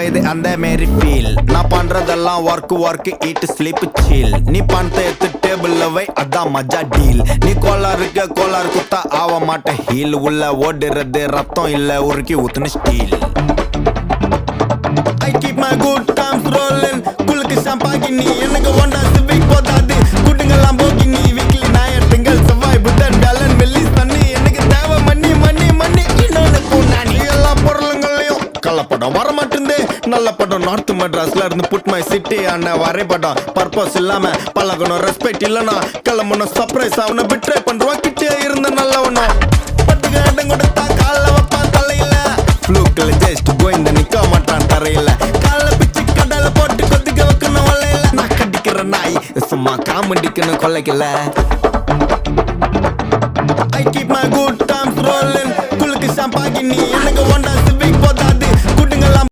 இது அந்த மாரி ஃபீல். நான் பண்றதெல்லாம் ஒர்க் ஈட் ஸ்லீப் சீல். நீ பணத்தை எடுத்து டேபிள்ல வை, அதான் மஜா டீல். நீ கோளாறு குத்தா ஆக மாட்ட ஹீல். உள்ள ஓடுறது ரத்தம் இல்ல உருக்கி ஊத்துன steel. I keep my good times rolling. குளுக்கு ஷாம்பாகினி எனக்கு ஒண்டா சிவிக் போதாது. குட்டுங்கெல்லாம் போகி நீ வீக்லி ஞாயிறு திங்கள் செவ்வாய் புதன் வியாழன் வெள்ளி சனி. எனக்கு தேவை மண்ணி இன்னொன்னு கூண்டானி. எல்லா பொருளுங்களையும் கள்ளப்படம் வர மாட்டேந்தே. நல்ல படம் நார்த் மெட்ராஸ்ல இருந்து புட் மை சிட்டி ஆன வரைபடம். பர்பஸ் இல்லாம பழகணும், ரெஸ்பெக்ட் இல்லனா கிளம்பணும். சர்ப்ரைஸ் அவனை பிட்ரே பண்றோம். கிட்டே இருந்த நல்லவனும் பத்துக்கு இடம் கொடுத்தா கால வைப்பா தலையில. ஃப்ளூக்ல ஜஸ்ட் கோயிந்த நிக்க மாட்டான் தரையில. கால பிச்சு கடல போட்டு கொதிக்க வைக்கணும் வலையில. நான் கடிக்கிற நாய் சும்மா காமெடிக்கணும் கொலைக்கல. I keep my good times rolling. குளுக்கு ஷாம்பாகினி எனக்கு ஒண்டா